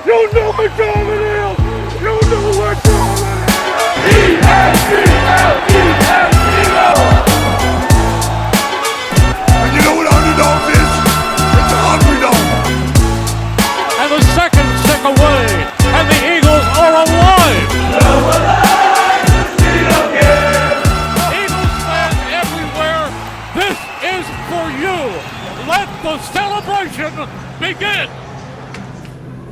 You know what time it is! You know what time it is! E-S-T-L-E-S-T-L! And you know what underdogs is? It's a hungry dog! And the second tick away, and the Eagles are alive! Eagles fans everywhere, this is for you! Let the celebration begin!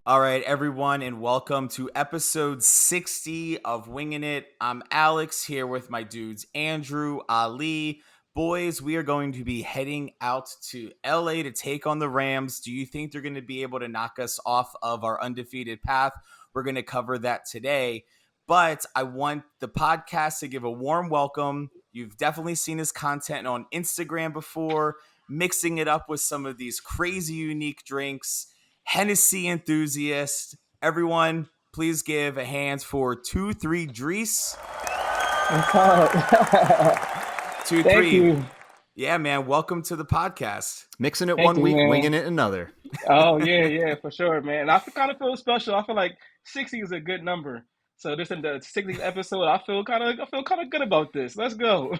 All right, everyone, and welcome to episode 60 of Wingin It. I'm Alex here with my dudes Andrew, Ali. Boys, we are going to be heading out to LA to take on the Rams. Do you think they're going to be able to knock us off of our undefeated path? We're going to cover that today. But I want the podcast to give a warm welcome. You've definitely seen his content on Instagram before, mixing it up with some of these crazy unique drinks. Hennessy enthusiast. Everyone, please give a hands for 2-3 Drees. What's up? 2-3. Thank you. Yeah, man. Welcome to the podcast. Mixing it Thank one you, week, man. winging it another. Oh, yeah, for sure, man. I kind of feel special. I feel like 60 is a good number. So this is the 60th episode. I feel kind of good about this. Let's go.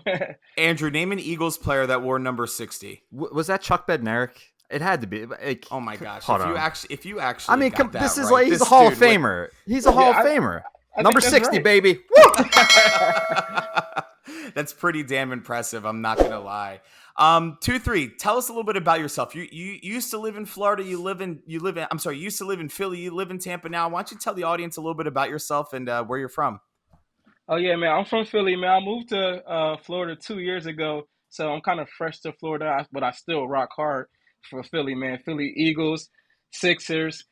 Andrew, name an Eagles player that wore number 60. Was that Chuck Bednarik? It had to be. Like, Oh my gosh! hold If you on. actually, I mean, got that this is right, like he's this a Hall of dude would- Famer. He's a Hall of Famer. I Number think that's 60, right. baby. Woo! That's pretty damn impressive. I'm not gonna lie. 2-3. Tell us a little bit about yourself. You used to live in Florida. You used to live in Philly. You live in Tampa now. Why don't you tell the audience a little bit about yourself and where you're from? Oh, yeah, man. I'm from Philly, man. I moved to Florida 2 years ago. So I'm kind of fresh to Florida, but I still rock hard for Philly, man. Philly Eagles, Sixers,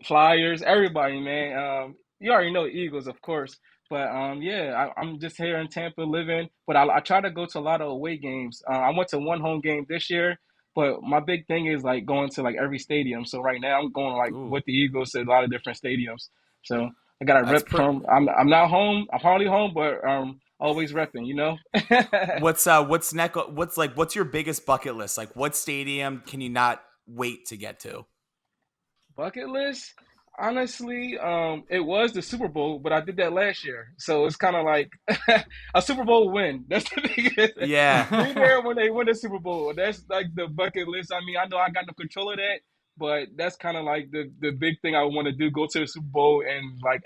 Flyers, everybody, man. You already know Eagles, of course. But yeah, I'm just here in Tampa living. But I try to go to a lot of away games. I went to one home game this year, but my big thing is like going to like every stadium. So right now I'm going like Ooh. with the Eagles to a lot of different stadiums. So I got to That's rep from. I'm not home. I'm hardly home, but always repping. You know. What's your biggest bucket list? Like, what stadium can you not wait to get to? Bucket list? Honestly, it was the Super Bowl, but I did that last year. So it's kind of like a Super Bowl win. That's the biggest. Yeah. Be there when they win the Super Bowl. That's like the bucket list. I mean, I know I got no control of that, but that's kind of like the big thing I want to do, go to the Super Bowl and like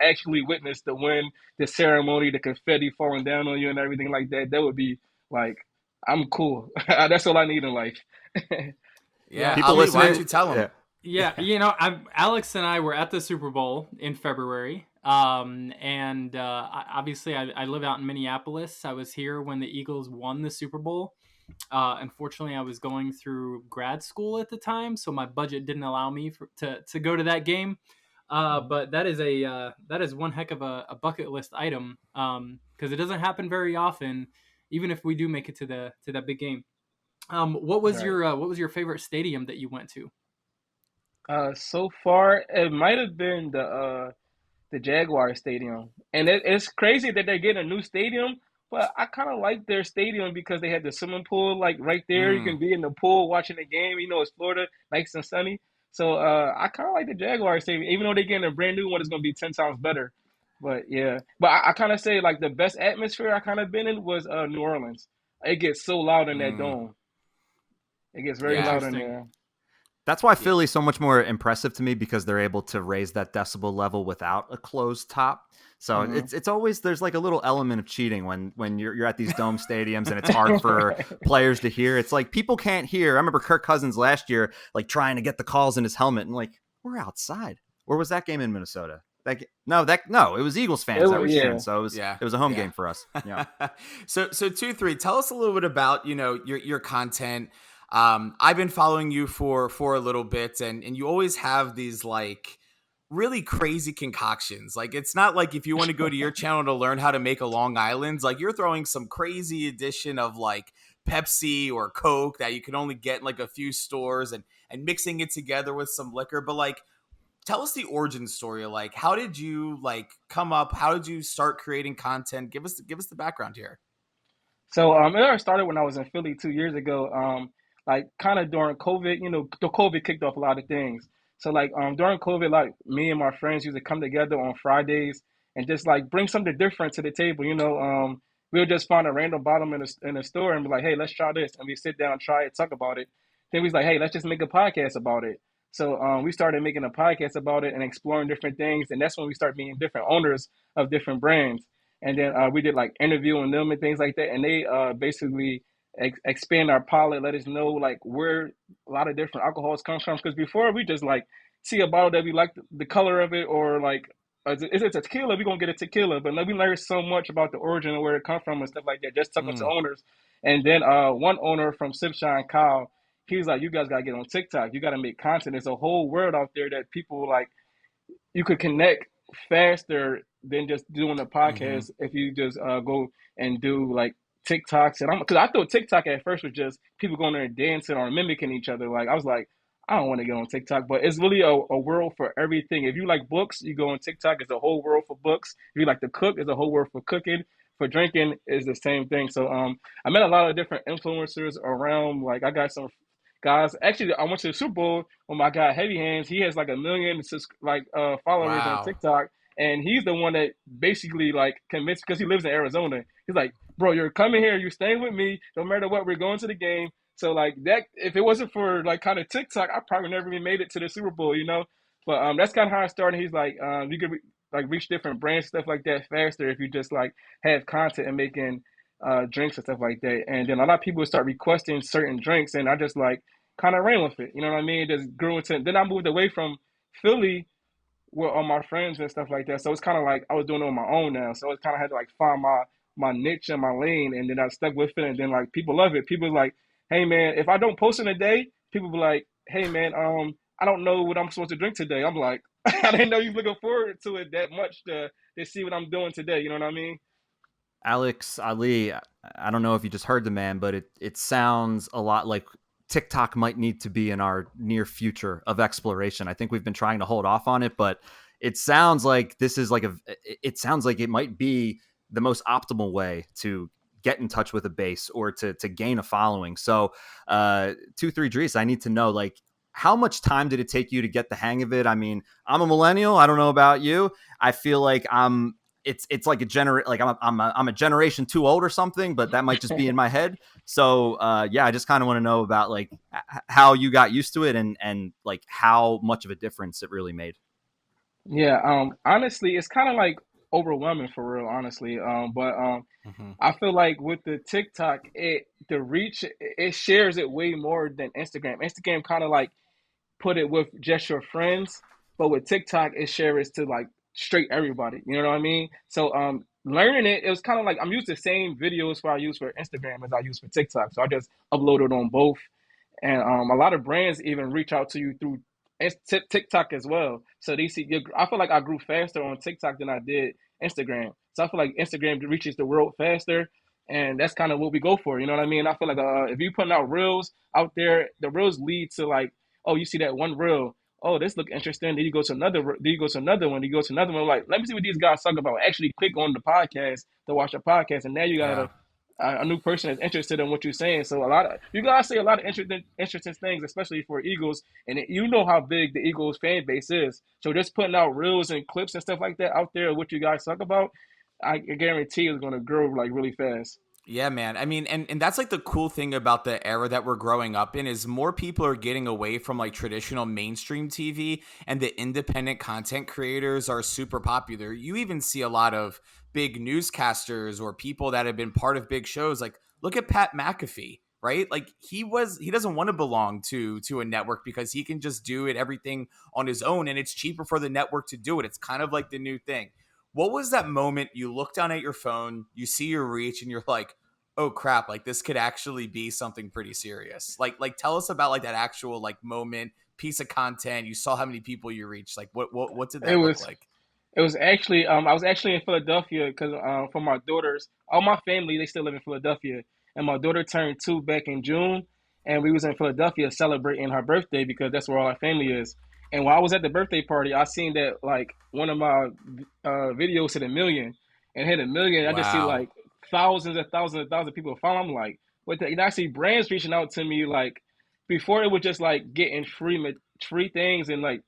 actually witness the win, the ceremony, the confetti falling down on you and everything like that. That would be like, I'm cool. That's all I need in life. Yeah. People Ali, why listening- don't you tell them? Yeah. Yeah, Alex and I were at the Super Bowl in February, and obviously I live out in Minneapolis. I was here when the Eagles won the Super Bowl. Unfortunately, I was going through grad school at the time, so my budget didn't allow me to go to that game. But that is one heck of a bucket list item because it doesn't happen very often, even if we do make it to that big game. What was your favorite stadium that you went to? So far, it might have been the Jaguar Stadium, and it's crazy that they're getting a new stadium. But I kind of like their stadium because they had the swimming pool like right there. You can be in the pool watching the game. You know, it's Florida, nice and sunny. So I kind of like the Jaguar Stadium, even though they're getting a brand new one. It's going to be 10 times better. But yeah, but I kind of say like the best atmosphere I kind of been in was New Orleans. It gets so loud in that dome. It gets very loud in Interesting. there. That's why Philly's so much more impressive to me because they're able to raise that decibel level without a closed top. So it's always there's like a little element of cheating when you're at these dome stadiums and it's hard for players to hear. It's like people can't hear. I remember Kirk Cousins last year like trying to get the calls in his helmet and like we're outside. Or was that game in Minnesota? No, it was Eagles fans that were cheering. So it was a home game for us. Yeah. So 2-3. Tell us a little bit about your content. I've been following you for a little bit, and you always have these like really crazy concoctions. Like it's not like if you want to go to your channel to learn how to make a Long Island's, like you're throwing some crazy addition of like Pepsi or Coke that you can only get in like a few stores and mixing it together with some liquor. But like, tell us the origin story. Like, how did you like come up? How did you start creating content? Give us the background here. So it all started when I was in Philly 2 years ago. Like kind of during COVID, the COVID kicked off a lot of things. So like during COVID, like me and my friends used to come together on Fridays and just like bring something different to the table. We'll just find a random bottom in a store and be like, hey, let's try this, and we sit down, try it, talk about it. Then we was like, hey, let's just make a podcast about it. So we started making a podcast about it and exploring different things, and that's when we started meeting different owners of different brands. And then we did like interviewing them and things like that, and they basically expand our palate, let us know like where a lot of different alcohols come from. Because before we just like see a bottle that we like the color of it, or like is it a tequila? We gonna get a tequila, but we learned so much about the origin and where it come from and stuff like that. Just talking to owners, and then one owner from Sipshine, Kyle, he was like, "You guys gotta get on TikTok. You gotta make content. There's a whole world out there that people like. You could connect faster than just doing a podcast if you just go and do like TikToks. And because I thought TikTok at first was just people going there and dancing or mimicking each other. Like I was like, I don't want to get on TikTok, but it's really a world for everything. If you like books, you go on TikTok. It's a whole world for books. If you like to cook, it's a whole world for cooking. For drinking is the same thing. So I met a lot of different influencers around. Like I got some guys. Actually, I went to the Super Bowl with my guy Heavy Hands. He has like 1 million followers on Wow. TikTok, and he's the one that basically like convinced, because he lives in Arizona. He's like, bro, you're coming here, you're staying with me, no matter what. We're going to the game. So like that, if it wasn't for like kind of TikTok, I probably never even made it to the Super Bowl. But that's kind of how I started. He's like, you could like reach different brands, stuff like that faster if you just like have content and making drinks and stuff like that. And then a lot of people would start requesting certain drinks, and I just like kind of ran with it. You know what I mean? Just grew into. Then I moved away from Philly with all my friends and stuff like that. So it's kind of like I was doing it on my own now. So it's kind of had to like find my niche and my lane, and then I stuck with it. And then like people love it. People like, hey man, if I don't post in a day, people be like, hey man, I don't know what I'm supposed to drink today. I'm like, I didn't know you looking forward to it that much to see what I'm doing today. You know what I mean? Alex Ali, I don't know if you just heard the man, but it sounds a lot like TikTok might need to be in our near future of exploration. I think we've been trying to hold off on it, but it sounds like this is like it sounds like it might be the most optimal way to get in touch with a base or to gain a following. So 2-3 Dries, I need to know, like, how much time did it take you to get the hang of it? I mean, I'm a millennial. I don't know about you. I feel like it's like I'm a generation too old or something, but that might just be in my head. So yeah, I just kind of want to know about like how you got used to it and like how much of a difference it really made. Yeah, honestly, it's kind of like overwhelming for real, honestly. But I feel like with the TikTok, the reach, it shares it way more than Instagram. Instagram kind of like put it with just your friends, but with TikTok, it shares to like straight everybody. You know what I mean? So learning it, it was kind of like I'm used to the same videos for I use for Instagram as I use for TikTok. So I just uploaded on both. And a lot of brands even reach out to you through TikTok as well. So they see. I feel like I grew faster on TikTok than I did Instagram. So I feel like Instagram reaches the world faster, and that's kind of what we go for. You know what I mean? I feel like if you putting out reels out there, the reels lead to like, oh, you see that one reel. Oh, this look interesting. Then you go to another. Then you go to another one. You go to another one. Like, let me see what these guys talk about. Actually, click on the podcast to watch the podcast, and now you got Yeah. a new person that's interested in what you're saying. So a lot of you guys say a lot of interesting things, especially for Eagles, and you know how big the Eagles fan base is. So just putting out reels and clips and stuff like that out there, what you guys talk about, I guarantee is going to grow like really fast. Yeah, man. I mean, and that's like the cool thing about the era that we're growing up in is more people are getting away from like traditional mainstream TV, and the independent content creators are super popular. You even see a lot of big newscasters or people that have been part of big shows. Like look at Pat McAfee, right? Like he doesn't want to belong to a network because he can just do it everything on his own, and it's cheaper for the network to do it. It's kind of like the new thing. What was that moment you look down at your phone, you see your reach, and you're like, oh crap, like this could actually be something pretty serious? Like tell us about like that actual like moment, piece of content. You saw how many people you reached. Like what did It that look was like? It was actually I was actually in Philadelphia because for my daughters, all my family they still live in Philadelphia, and my daughter turned 2 back in June, and we was in Philadelphia celebrating her birthday because that's where all our family is. And while I was at the birthday party, I seen that like one of my videos hit 1 million, and hit 1 million. I just see Wow. like thousands of people follow. I'm like, what the? And I see brands reaching out to me like before it was just like getting free things and like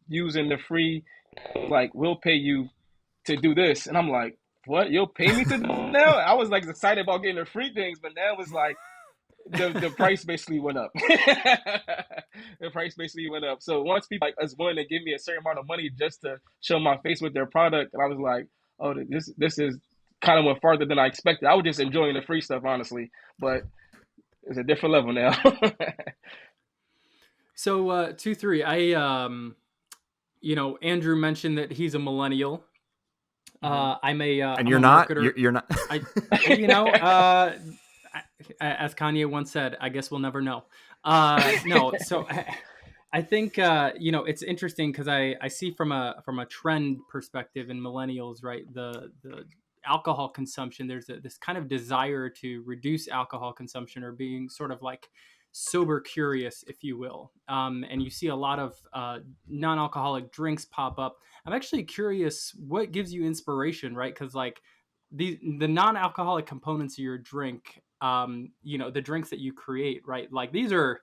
using the free, like, we'll pay you to do this. And I'm like, what? You'll pay me to do this now? I was like excited about getting the free things, but now it's like the price basically went up. The price basically went up. So once people like us willing to give me a certain amount of money just to show my face with their product, and I was like, oh, this is kind of went farther than I expected. I was just enjoying the free stuff, honestly, but it's a different level now. So 2-3, Andrew mentioned that he's a millennial. I'm a and I'm you're a not. marketer. You're not. As Kanye once said, I guess we'll never know. No, so I think it's interesting because I see from a trend perspective in millennials, right? The alcohol consumption. There's this kind of desire to reduce alcohol consumption, or being sort of like sober curious, if you will. And you see a lot of non-alcoholic drinks pop up. I'm actually curious what gives you inspiration, right? Because like the non-alcoholic components of your drink, the drinks that you create, right? Like these are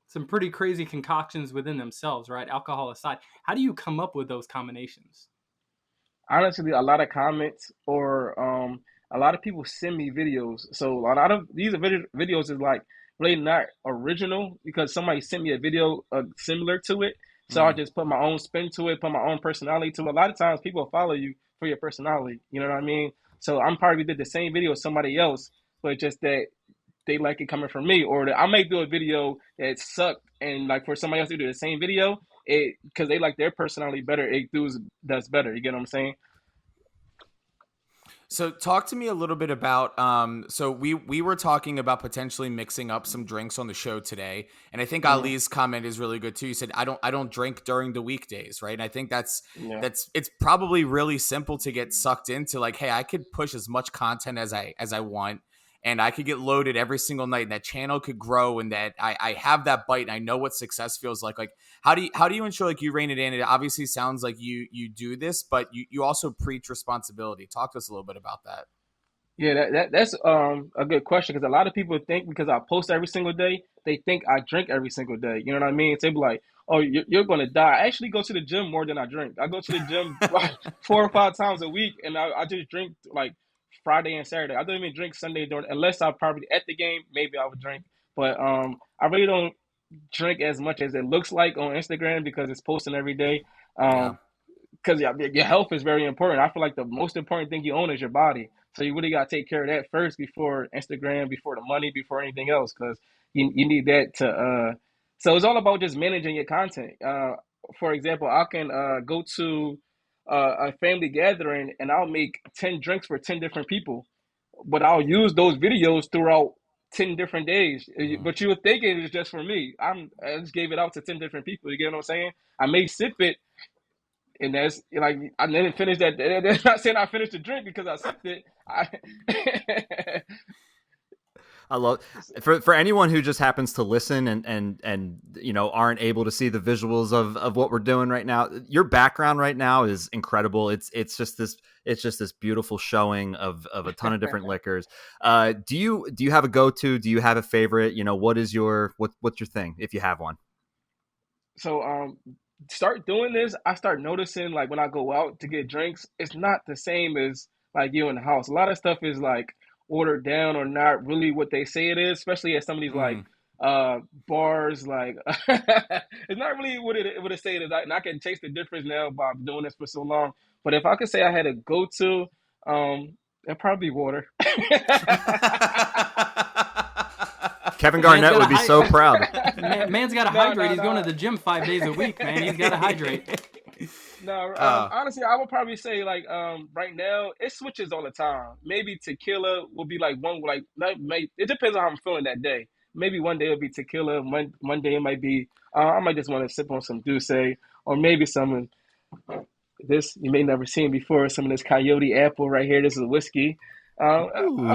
some pretty crazy concoctions within themselves, right? Alcohol aside, how do you come up with those combinations? Honestly, a lot of comments or a lot of people send me videos. So a lot of these videos is like really not original because somebody sent me a video similar to it. So I just put my own spin to it, put my own personality to it. A lot of times people follow you for your personality. You know what I mean? So I'm probably did the same video with somebody else, but just that they like it coming from me, or that I may do a video that sucked, and like for somebody else to do the same video, it because they like their personality better, it does better. You get what I'm saying? So talk to me a little bit about so we were talking about potentially mixing up some drinks on the show today, and I think Ali's comment is really good too. You said I don't drink during the weekdays, right? And I think that's it's probably really simple to get sucked into, like, hey, I could push as much content as I want, and I could get loaded every single night, and that channel could grow, and that I have that bite, and I know what success feels like. Like, how do you ensure like you rein it in? It obviously sounds like you do this, but you also preach responsibility. Talk to us a little bit about that. Yeah, that's a good question because a lot of people think because I post every single day, they think I drink every single day. You know what I mean? So they be like, "Oh, you're gonna die." I actually go to the gym more than I drink. I go to the gym like 4 or 5 times a week, and I just drink like Friday and Saturday. I don't even drink Sunday during unless I'm probably at the game. Maybe I would drink, but I really don't drink as much as it looks like on Instagram because it's posting every day. Yeah. Because your health is very important. I feel like the most important thing you own is your body. So you really got to take care of that first before Instagram, before the money, before anything else, because you need that to. So it's all about just managing your content. For example, I can go to a family gathering and I'll make 10 drinks for 10 different people, but I'll use those videos throughout 10 different days. But you would think it was just for me. I just gave it out to 10 different people. You get what I'm saying? I may sip it and that's like I didn't finish that. That's not saying I finished the drink because I sipped it. I love for anyone who just happens to listen and aren't able to see the visuals of what we're doing right now. Your background right now is incredible. It's just this beautiful showing of a ton of different liquors. Do you have a go-to? Do you have a favorite? What's your thing if you have one? So start doing this. I start noticing like when I go out to get drinks, it's not the same as like you in the house. A lot of stuff is like ordered down or not really what they say it is, especially at some of these like bars. Like it's not really what it say it is. And I can taste the difference now by doing this for so long. But if I could say I had a go to, it'd probably be water. Kevin Garnett would be so proud. Man's got to hydrate. He's going to the gym 5 days a week, man. He's got to hydrate. Honestly, I would probably say like right now it switches all the time. Maybe tequila will be like one like it depends on how I'm feeling that day. Maybe one day it'll be tequila. One day it might be I might just want to sip on some Douce, or maybe some of this you may never seen before. Some of this Coyote Apple right here. This is whiskey. A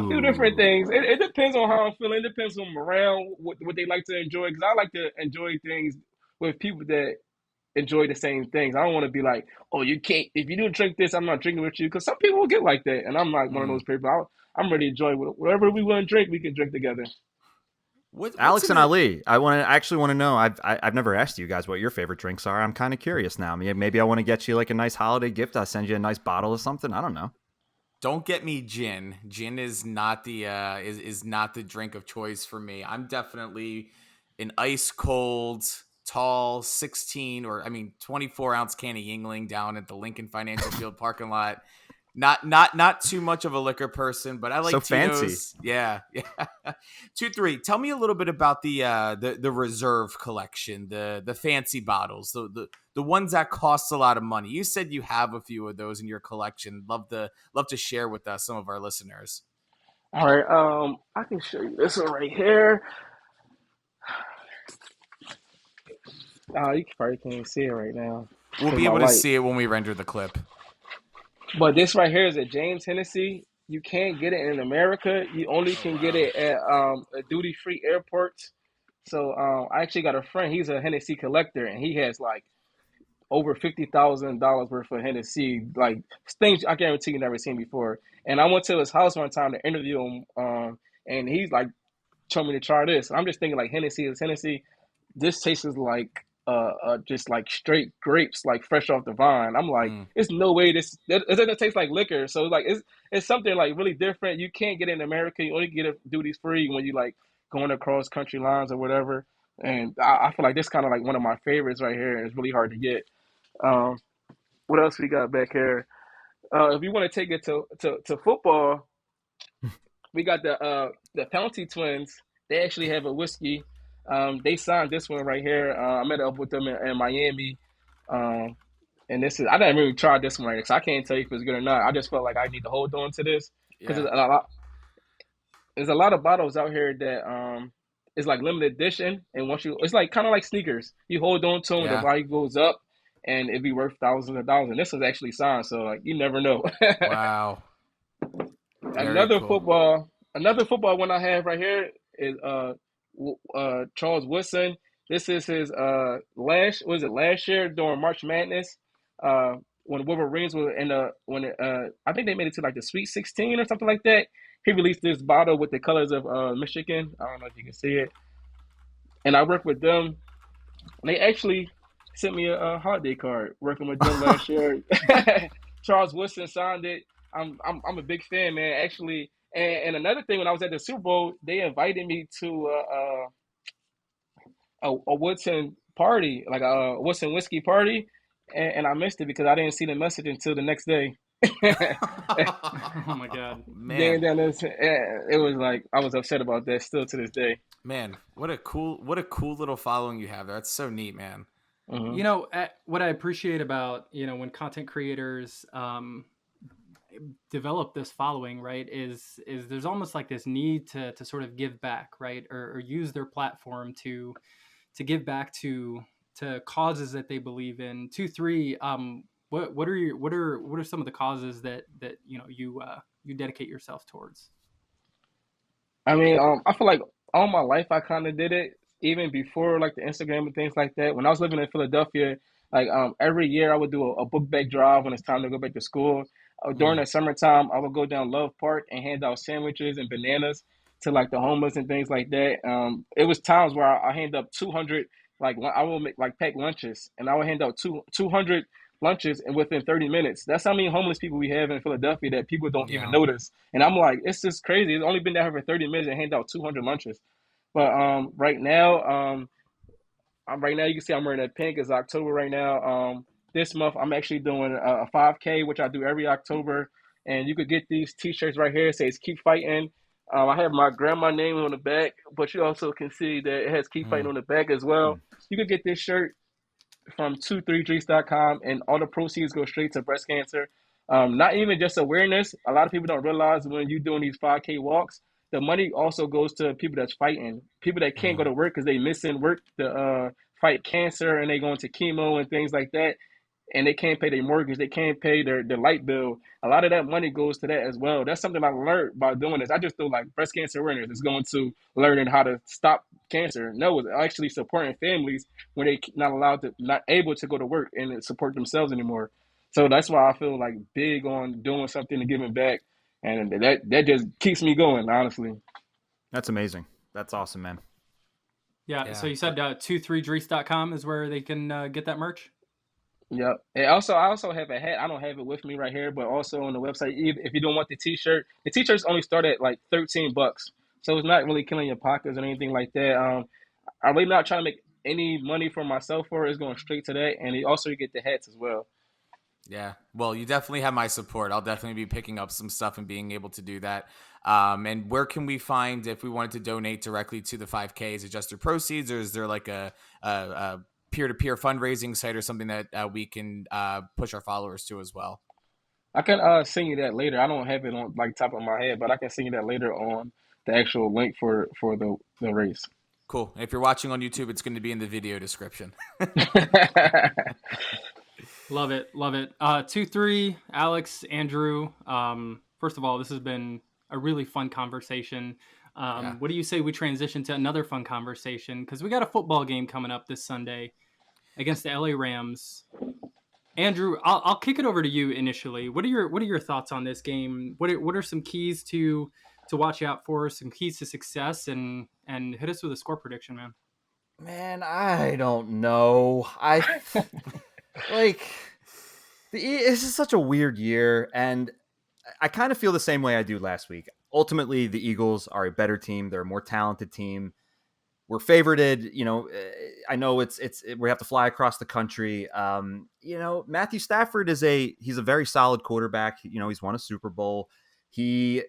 few different things. It depends on how I'm feeling. It depends on around what they like to enjoy. Because I like to enjoy things with people that enjoy the same things. I don't want to be like, oh, you can't. If you don't drink this, I'm not drinking with you. Because some people will get like that, and I'm not one of those people. I'm ready to enjoy whatever we want to drink. We can drink together. What's Alex in and it? Ali, I actually want to know. I've never asked you guys what your favorite drinks are. I'm kind of curious now. Maybe I want to get you like a nice holiday gift. I'll send you a nice bottle of something. I don't know. Don't get me gin. Gin is not the is not the drink of choice for me. I'm definitely an ice cold, tall 24-ounce can of Yingling down at the Lincoln Financial Field parking lot. Not too much of a liquor person, but I like So fancy. Tito's. Yeah. 2-3. Tell me a little bit about the reserve collection, the fancy bottles, the ones that cost a lot of money. You said you have a few of those in your collection. Love to share with us, some of our listeners. All right, I can show you this one right here. You probably can't even see it right now We'll because be my able to light. see it when we render the clip. But this right here is a James Hennessy. You can't get it in America. You only can get it at a duty-free airports. So I actually got a friend. He's a Hennessy collector, and he has like over $50,000 worth of Hennessy, like things I guarantee you never seen before. And I went to his house one time to interview him, and he's like, told me to try this. And I'm just thinking like Hennessy is Hennessy. This tastes like just like straight grapes, like fresh off the vine. I'm like, Mm, it's no way it doesn't taste like liquor. So like it's something like really different. You can't get it in America. You only get it duty free when you like going across country lines or whatever. And I feel like this kind of like one of my favorites right here. It's really hard to get. Um, what else we got back here? If you want to take it to football, we got the Pouncey twins. They actually have a whiskey. They signed this one right here. I met up with them in Miami. Um, and this is I didn't really try this one right, so I can't tell you if it's good or not. I just felt like I need to hold on to this because yeah. there's a lot of bottles out here that is like limited edition, and once you it's like kind of like sneakers. You hold on to them, the Yeah. value goes up, and it'd be worth thousands of dollars. And this was actually signed, so like you never know. Wow. Very Another cool. football one I have right here is Charles Woodson. This is his last year during March Madness, when Wolverines were in the when I think they made it to like the Sweet 16 or something like that. He released this bottle with the colors of Michigan. I don't know if you can see it. And I worked with them. They actually sent me a holiday card working with them last year. Charles Woodson signed it. I'm a big fan, man. Actually, and another thing, when I was at the Super Bowl, they invited me to a Woodson party, like a Woodson whiskey party, and I missed it because I didn't see the message until the next day. Oh my god. Getting Man. down this, it was like I was upset about that still to this day. Man, what a cool little following you have there. That's so neat, man. Mm-hmm. You know, what I appreciate about, when content creators develop this following, right, is there's almost like this need to sort of give back, right, or use their platform to give back to causes that they believe in. 2-3, what are some of the causes that you dedicate yourself towards? I mean, I feel like all my life I kind of did it, even before like the Instagram and things like that. When I was living in Philadelphia, like every year I would do a book bag drive when it's time to go back to school. During Mm, the summertime, I would go down Love Park and hand out sandwiches and bananas to like the homeless and things like that. It was times where I hand up 200, like I will make like pack lunches, and I would hand out 200 lunches and within 30 minutes. That's how many homeless people we have in Philadelphia that people don't even yeah. notice. And I'm like, it's just crazy. It's only been down here for 30 minutes and hand out 200 lunches. But right now you can see I'm wearing that pink. It's October right now. This month I'm actually doing a 5K, which I do every October. And you could get these T-shirts right here. It says "Keep Fighting." I have my grandma name on the back, but you also can see that it has "Keep Fighting" Mm, on the back as well. You could get this shirt from 23drinks.com, and all the proceeds go straight to breast cancer. Not even just awareness. A lot of people don't realize when you're doing these 5K walks, the money also goes to people that's fighting, people that can't go mm, to work because they missing work to fight cancer, and they going to chemo and things like that, and they can't pay their mortgage, they can't pay their light bill. A lot of that money goes to that as well. That's something I learned by doing this. I just thought like breast cancer awareness is going to learning how to stop cancer. No, it's actually supporting families when they not able to go to work and support themselves anymore. So that's why I feel like big on doing something and giving back, and that just keeps me going, honestly. That's amazing. That's awesome, man. Yeah. So you said 23drees.com is where they can get that merch? Yep. And also, I also have a hat. I don't have it with me right here, but also on the website, if you don't want the t-shirts only start at like $13, so it's not really killing your pockets or anything like that. I'm really not trying to make any money for myself for it. It's going straight to that, and you get the hats as well. Yeah, well, you definitely have my support. I'll definitely be picking up some stuff and being able to do that. And where can we find if we wanted to donate directly to the 5K? Is it just through proceeds, or is there like a peer-to-peer fundraising site or something that we can push our followers to as well? I can send you that later. I don't have it on like top of my head, but I can send you that later on the actual link for the race. Cool. And if you're watching on YouTube, it's going to be in the video description. Love it. Love it. 2-3, Aleks, Andrew. First of all, this has been a really fun conversation. Yeah. What do you say we transition to another fun conversation? Because we got a football game coming up this Sunday against the LA Rams. Andrew, I'll kick it over to you initially. What are your thoughts on this game? What are some keys to watch out for? Some keys to success, and hit us with a score prediction, man. Man, I don't know. I like this is such a weird year, and I kind of feel the same way I do last week. Ultimately, the Eagles are a better team. They're a more talented team. We're favorited. I know we have to fly across the country. Matthew Stafford he's a very solid quarterback. He's won a Super Bowl. The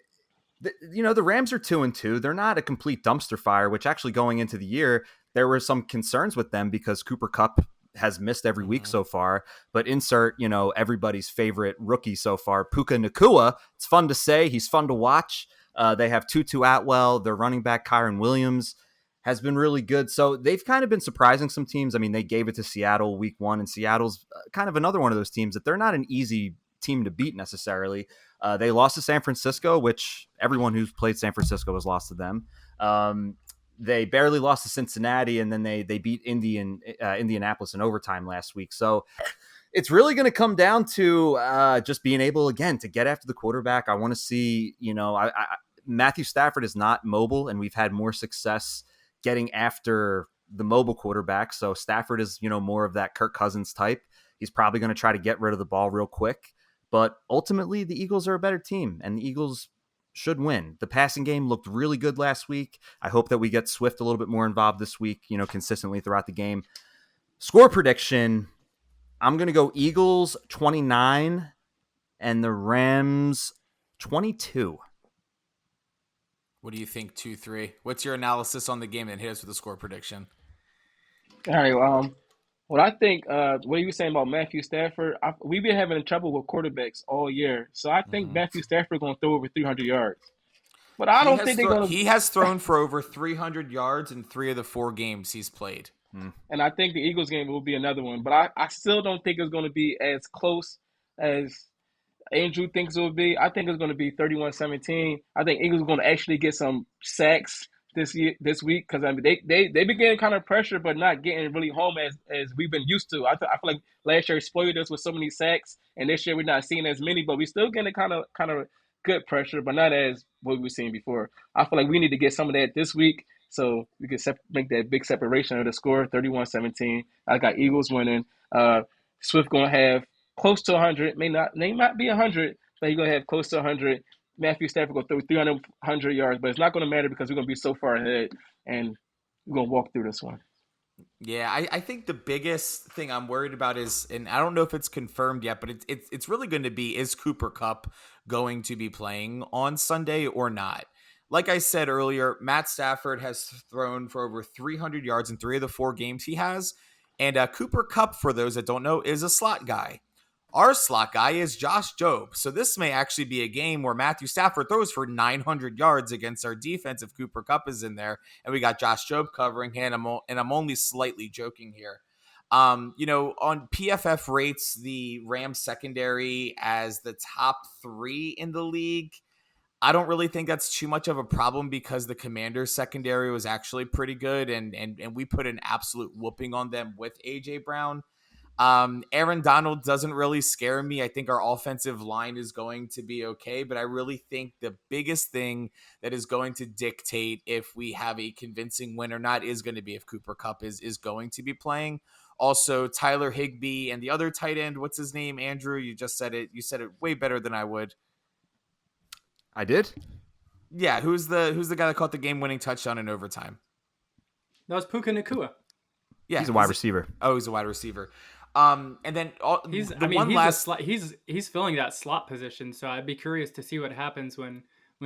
Rams are 2-2. They're not a complete dumpster fire, which actually going into the year, there were some concerns with them because Cooper Kupp has missed every week so far, but insert, everybody's favorite rookie so far, Puka Nacua. It's fun to say. He's fun to watch. They have Tutu Atwell. Their running back, Kyron Williams, has been really good. So they've kind of been surprising some teams. I mean, they gave it to Seattle week 1, and Seattle's kind of another one of those teams that they're not an easy team to beat necessarily. They lost to San Francisco, which everyone who's played San Francisco has lost to them. They barely lost to Cincinnati, and then they beat Indianapolis in overtime last week. So it's really going to come down to just being able, again, to get after the quarterback. I want to see, Matthew Stafford is not mobile, and we've had more success getting after the mobile quarterback. So Stafford is, more of that Kirk Cousins type. He's probably going to try to get rid of the ball real quick. But ultimately, the Eagles are a better team, and the Eagles should win. The passing game looked really good last week. I hope that we get Swift a little bit more involved this week, consistently throughout the game. Score prediction, I'm going to go Eagles 29 and the Rams 22. What do you think, 2-3? What's your analysis on the game, and hit us with a score prediction? All right. What I think, what you were saying about Matthew Stafford, we've been having trouble with quarterbacks all year. So I think Matthew Stafford going to throw over 300 yards. But I don't think they're going to. He has thrown for over 300 yards in 3 of the 4 games he's played. And I think the Eagles game will be another one. But I still don't think it's going to be as close as Andrew thinks it will be. I think it's going to be 31-17. I think Eagles are going to actually get some sacks this week, because I mean they be getting kind of pressure, but not getting really home as we've been used to. I feel like last year exploited us with so many sacks, and this year we're not seeing as many, but we still getting kind of good pressure, but not as what we were seeing before. I feel like we need to get some of that this week, so we can make that big separation of the score, 31-17. I got Eagles winning. Swift gonna have close to 100, may not be 100, but he's gonna have close to 100. Matthew Stafford will throw 300 yards, but it's not going to matter because we're going to be so far ahead, and we're going to walk through this one. Yeah, I think the biggest thing I'm worried about is, and I don't know if it's confirmed yet, but it's really going to be, is Cooper Kupp going to be playing on Sunday or not? Like I said earlier, Matt Stafford has thrown for over 300 yards in 3 of the 4 games he has, and Cooper Kupp, for those that don't know, is a slot guy. Our slot guy is Josh Jobe. So this may actually be a game where Matthew Stafford throws for 900 yards against our defense if Cooper Kupp is in there. And we got Josh Jobe covering him. And I'm only slightly joking here. On PFF rates the Rams secondary as the top 3 in the league. I don't really think that's too much of a problem because the Commanders secondary was actually pretty good. And we put an absolute whooping on them with A.J. Brown. Aaron Donald doesn't really scare me. I think our offensive line is going to be okay, but I really think the biggest thing that is going to dictate if we have a convincing win or not is going to be if Cooper Kupp is going to be playing. Also, Tyler Higbee and the other tight end, what's his name? Andrew, you just said it. You said it way better than I would. I did? Yeah, who's the guy that caught the game-winning touchdown in overtime? That was Puka Nacua. Yeah, he's a wide receiver. He's a wide receiver. And then he's filling that slot position, so I'd be curious to see what happens when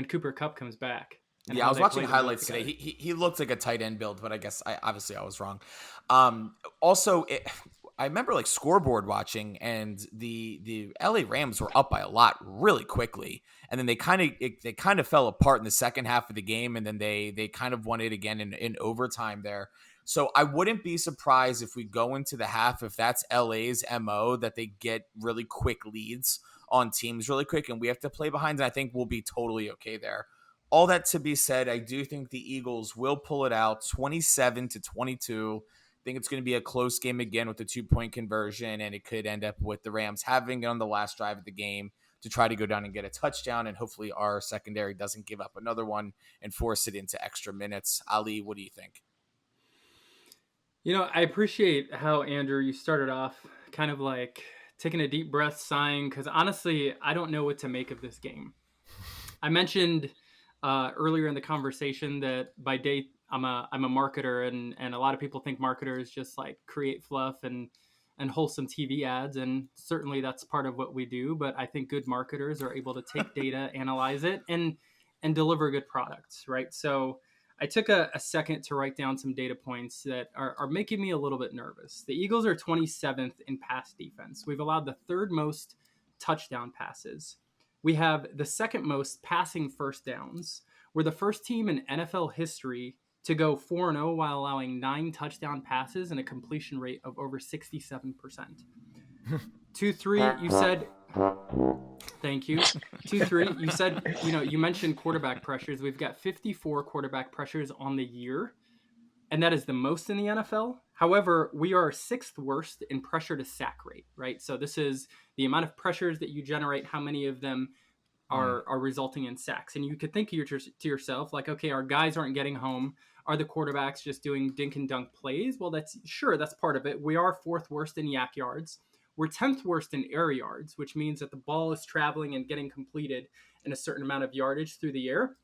Cooper Kupp comes back. Yeah, I was watching highlights today. He looked like a tight end build, but I guess I was wrong. Also, I remember like scoreboard watching, and the LA Rams were up by a lot really quickly, and then they kind of fell apart in the second half of the game, and then they kind of won it again in overtime there. So I wouldn't be surprised if we go into the half, if that's LA's MO, that they get really quick leads on teams really quick, and we have to play behind, and I think we'll be totally okay there. All that to be said, I do think the Eagles will pull it out 27-22. I think it's going to be a close game again with the 2-point conversion, and it could end up with the Rams having it on the last drive of the game to try to go down and get a touchdown, and hopefully our secondary doesn't give up another one and force it into extra minutes. Ali, what do you think? I appreciate how, Andrew, you started off kind of like taking a deep breath, sighing, because honestly, I don't know what to make of this game. I mentioned earlier in the conversation that by day I'm a marketer, and a lot of people think marketers just like create fluff and wholesome TV ads, and certainly that's part of what we do. But I think good marketers are able to take data, analyze it, and deliver good products, right? So I took a second to write down some data points that are making me a little bit nervous. The Eagles are 27th in pass defense. We've allowed the third most touchdown passes. We have the second most passing first downs. We're the first team in NFL history to go 4-0 while allowing 9 touchdown passes and a completion rate of over 67%. 2-3, you said... Thank you. 2-3, you said, you mentioned quarterback pressures. We've got 54 quarterback pressures on the year, and that is the most in the NFL. However, we are 6th worst in pressure to sack rate, right? So this is the amount of pressures that you generate, how many of them are resulting in sacks. And you could think to yourself, like, okay, our guys aren't getting home. Are the quarterbacks just doing dink and dunk plays? Well, that's part of it. We are 4th worst in yak yards. We're 10th worst in air yards, which means that the ball is traveling and getting completed in a certain amount of yardage through the air.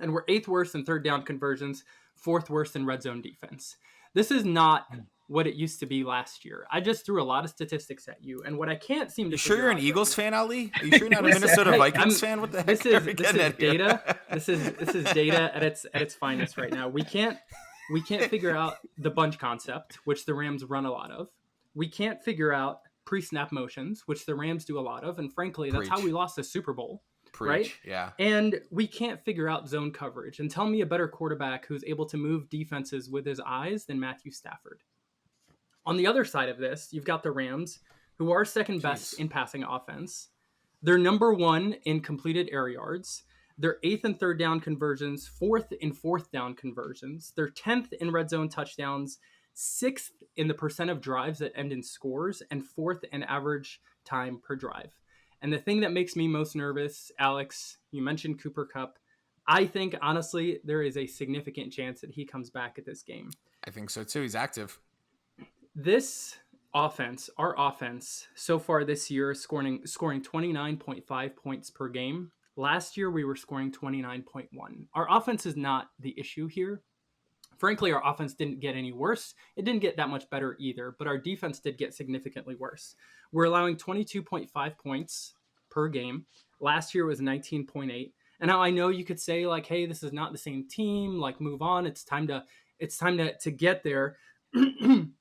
And we're 8th worst in third down conversions, 4th worst in red zone defense. This is not what it used to be last year. I just threw a lot of statistics at you, and what I can't seem to... You sure you're an Eagles fan, Ali? Are you sure you're not a Minnesota Vikings fan? What the heck? This is data. This is data at its finest right now. We can't figure out the bunch concept, which the Rams run a lot of. We can't figure out pre-snap motions, which the Rams do a lot of, and frankly, that's how we lost the Super Bowl. Right? Yeah. And we can't figure out zone coverage. And tell me a better quarterback who's able to move defenses with his eyes than Matthew Stafford. On the other side of this, you've got the Rams, who are second best in passing offense. They're number 1 in completed air yards. They're 8th in third down conversions, 4th in fourth down conversions. They're 10th in red zone touchdowns, 6th in the percent of drives that end in scores, and 4th in average time per drive. And the thing that makes me most nervous, Alex, you mentioned Cooper Kupp. I think, honestly, there is a significant chance that he comes back at this game. I think so, too. He's active. This offense, our offense, so far this year is scoring 29.5 points per game. Last year, we were scoring 29.1. Our offense is not the issue here. Frankly, our offense didn't get any worse. It didn't get that much better either, but our defense did get significantly worse. We're allowing 22.5 points per game. Last year was 19.8. And now I know you could say, like, hey, this is not the same team, like, move on. It's time to get there.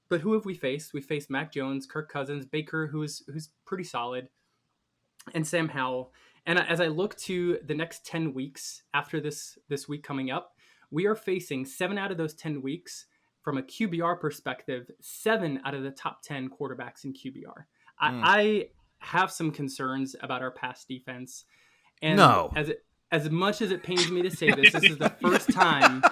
But who have we faced? We faced Mac Jones, Kirk Cousins, Baker, who's pretty solid, and Sam Howell. And as I look to the next 10 weeks after this week coming up, we are facing 7 out of those 10 weeks from a QBR perspective, 7 out of the top 10 quarterbacks in QBR. I have some concerns about our pass defense. And as much as it pains me to say this is the first time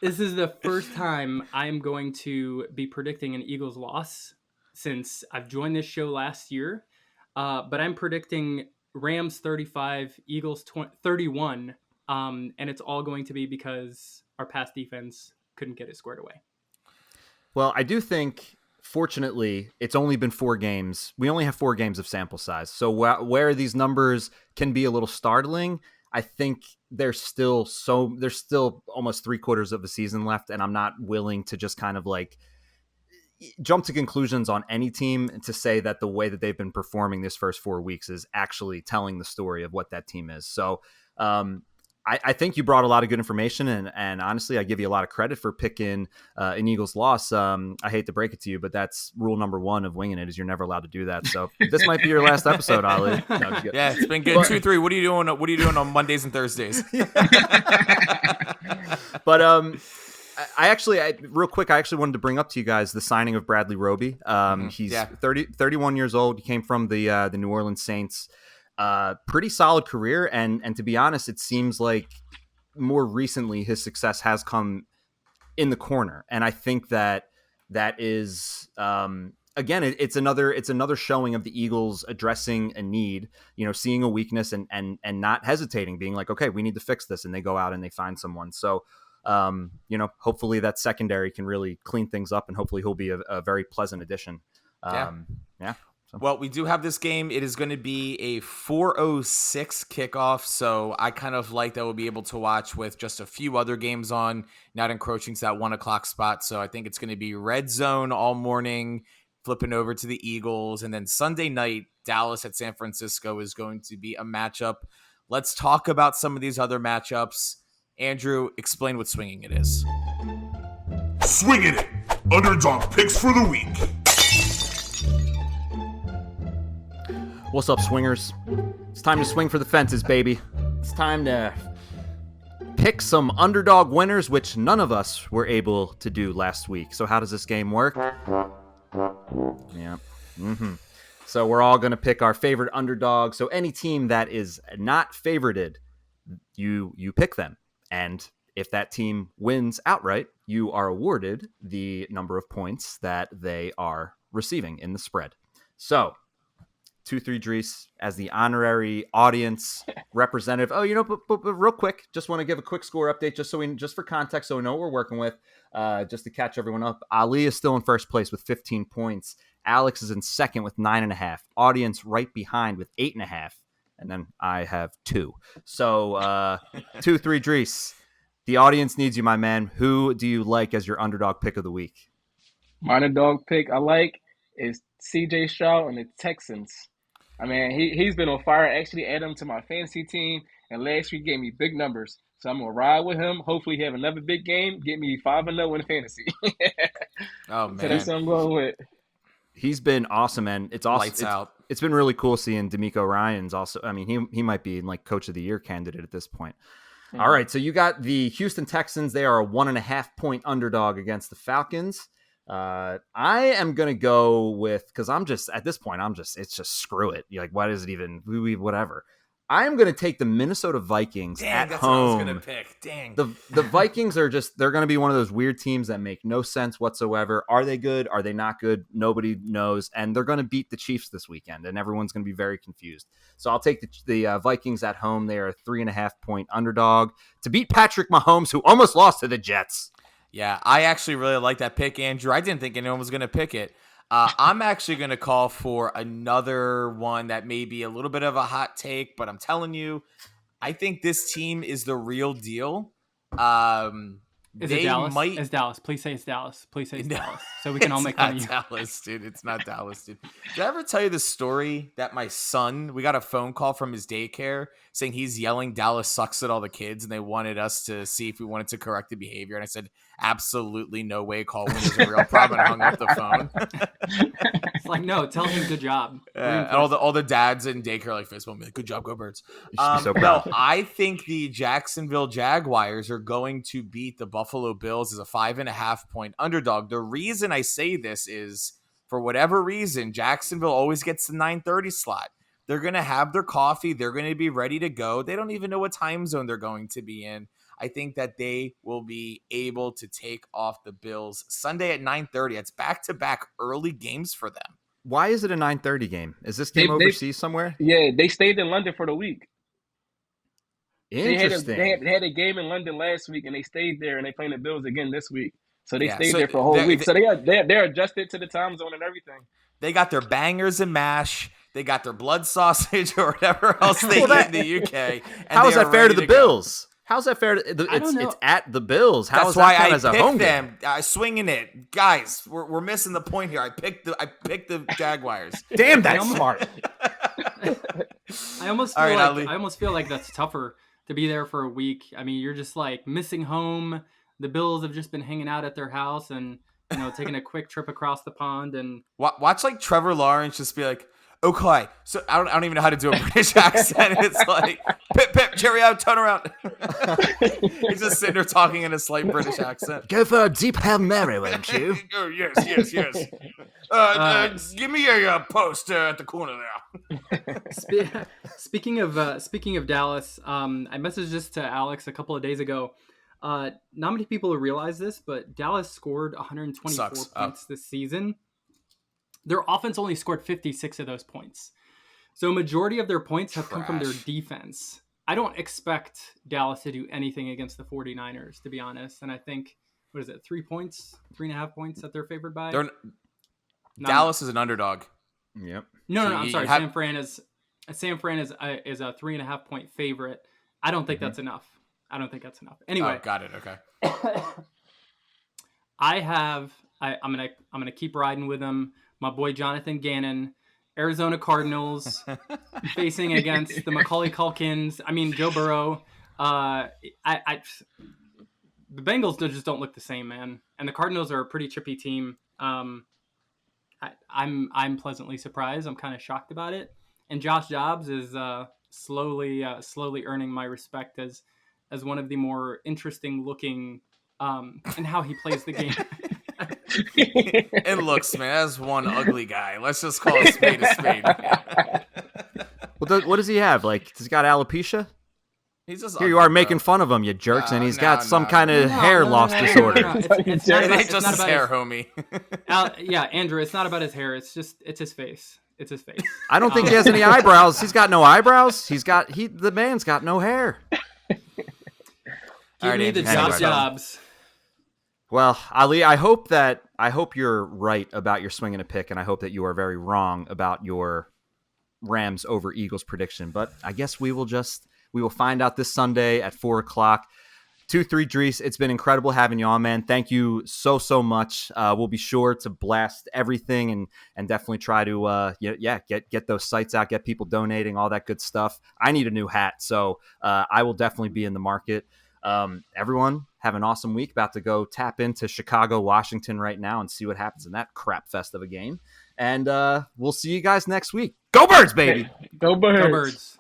This is the first time I'm going to be predicting an Eagles loss since I've joined this show last year. But I'm predicting Rams 35, Eagles 31. And it's all going to be because our pass defense couldn't get it squared away. Well, I do think, fortunately, it's only been 4 games. We only have 4 games of sample size. So where these numbers can be a little startling, I think there's still almost 3/4 of the season left, and I'm not willing to just kind of like jump to conclusions on any team to say that the way that they've been performing this first 4 weeks is actually telling the story of what that team is. So I think you brought a lot of good information, and honestly, I give you a lot of credit for picking an Eagles loss. I hate to break it to you, but that's rule number 1 of Winging It is you're never allowed to do that. So this might be your last episode, Ali. No, yeah, it's been good. 2-3. What are you doing? What are you doing on Mondays and Thursdays? But real quick, I actually wanted to bring up to you guys the signing of Bradley Roby. He's 31 years old. He came from the New Orleans Saints. Pretty solid career, and to be honest, it seems like more recently his success has come in the corner, and I think that is again it's another showing of the Eagles addressing a need, seeing a weakness and not hesitating, being like, okay, we need to fix this, and they go out and they find someone. So hopefully that secondary can really clean things up, and hopefully he'll be a very pleasant addition. Yeah. Well, we do have this game. It is going to be a 4:06 kickoff, so I kind of like that we'll be able to watch with just a few other games on, not encroaching to that 1 o'clock spot. So I think it's going to be red zone all morning, flipping over to the Eagles, and then Sunday night, Dallas at San Francisco is going to be a matchup. Let's talk about some of these other matchups. Andrew, explain what Swinging It is. Swingin' It, underdog picks for the week. What's up, swingers? It's time to swing for the fences, baby. It's time to pick some underdog winners, which none of us were able to do last week. So how does this game work? Yeah. So we're all going to pick our favorite underdog. So any team that is not favorited, you pick them. And if that team wins outright, you are awarded the number of points that they are receiving in the spread. So 2-3 Dries as the honorary audience representative. But real quick, just want to give a quick score update just for context, so we know what we're working with. Just to catch everyone up, Ali is still in first place with 15 points. Aleks is in second with 9.5. Audience right behind with 8.5, and then I have 2. So 2-3 Dries, the audience needs you, my man. Who do you like as your underdog pick of the week? My underdog pick I like is CJ Stroud and the Texans. I mean, he's been on fire. I actually added him to my fantasy team, and last week gave me big numbers. So I'm going to ride with him. Hopefully he have another big game, get me 5-0 in fantasy. Oh, man. So that's what I'm going with. He's been awesome, and it's awesome. Lights out. It's been really cool seeing D'Amico Ryans also. I mean, he might be like Coach of the Year candidate at this point. Mm-hmm. All right, so you got the Houston Texans. They are a 1.5 point underdog against the Falcons. I am gonna go with, because it's just screw it. You're like, why does it even whatever? I am gonna take the Minnesota Vikings at that's home. What I was gonna pick. Dang. The Vikings are they're gonna be one of those weird teams that make no sense whatsoever. Are they good? Are they not good? Nobody knows. And they're gonna beat the Chiefs this weekend, and everyone's gonna be very confused. So I'll take the Vikings at home. They are a 3.5 point underdog to beat Patrick Mahomes, who almost lost to the Jets. Yeah, I actually really like that pick, Andrew. I didn't think anyone was going to pick it. I'm actually going to call for another one that may be a little bit of a hot take, but I'm telling you, I think this team is the real deal. Is it Dallas? It's Dallas. Please say it's Dallas. Please say it's Dallas. So we can all make fun of you. Dallas, dude. It's not Dallas, dude. Did I ever tell you the story that my son, we got a phone call from his daycare saying he's yelling Dallas sucks at all the kids, and they wanted us to see if we wanted to correct the behavior. And I said, absolutely no way. Call when there's a real problem, and hung up the phone. It's like, no, tell him good job. And all the dads in daycare like fist bump me like, good job, go Birds. So proud. I think the Jacksonville Jaguars are going to beat the Buffalo Bills as a 5.5 point underdog. The reason I say this is, for whatever reason, Jacksonville always gets the 9:30 slot. They're going to have their coffee. They're going to be ready to go. They don't even know what time zone they're going to be in. I think that they will be able to take off the Bills Sunday at 9:30. It's back-to-back early games for them. Why is it a 9:30 game? Is this They game overseas somewhere? yeah, they stayed in London for the week. Interesting. They had a game in London last week, and they stayed there, and they playing the Bills again this week. So they Yeah, stayed so there for a whole week. So they're adjusted to the time zone and everything. They got their bangers and mash. They got their blood sausage or whatever else they eat in the UK. And How is they that are fair to ready the go. Bills? How's that fair? It's at the Bills. How That's is why that count I as a picked home them. game? Swinging it, guys. We're missing the point here. I picked the Jaguars. Damn, that's smart. I almost feel like that's tougher to be there for a week. I mean, you're just like missing home. The Bills have just been hanging out at their house and taking a quick trip across the pond and watch like Trevor Lawrence just be like, okay. So I don't even know how to do a British accent. It's like pip, cheerio out, turn around. He's just sitting there talking in a slight British accent. Go for a deep Hail Mary, won't you? Oh, yes. Give me a post at the corner there. Speaking of Dallas, I messaged this to Alex a couple of days ago. Not many people realize this, but Dallas scored 124 points this season. Their offense only scored 56 of those points. So a majority of their points have come from their defense. I don't expect Dallas to do anything against the 49ers, to be honest. And I think, 3.5 points that they're favored by? Dallas is an underdog. Yep. No, I'm sorry. San Fran is a 3.5 point favorite. I don't think that's enough. Anyway. Got it. Okay. I'm gonna keep riding with him. My boy Jonathan Gannon, Arizona Cardinals, facing against the Macaulay Culkins. I mean Joe Burrow. The Bengals just don't look the same, man. And the Cardinals are a pretty chippy team. I'm pleasantly surprised. I'm kind of shocked about it. And Josh Dobbs is slowly earning my respect as one of the more interesting looking and how he plays the game. And looks, man, that's one ugly guy. Let's just call a spade a spade. Well, what does he have? Like, has he got alopecia? He's just Here you are making fun of him, you jerks, and he's got some kind of hair loss disorder. It's It ain't just his hair, homie. Yeah, Andrew, it's not about his hair. It's his face. It's his face. I don't think he has any eyebrows. He's got no eyebrows. The man's got no hair. Give me the Josh Dobbs. Well, Ali, I hope you're right about your swing and a pick, and I hope that you are very wrong about your Rams over Eagles prediction. But I guess we will find out this Sunday at 4:00. 2-3 Dries, it's been incredible having you on, man. Thank you so much. We'll be sure to blast everything and definitely try to get those sites out, get people donating, all that good stuff. I need a new hat, so I will definitely be in the market. Everyone have an awesome week. About to go tap into Chicago, Washington right now and see what happens in that crap fest of a game. And we'll see you guys next week. Go Birds, baby! Go Birds! Go Birds!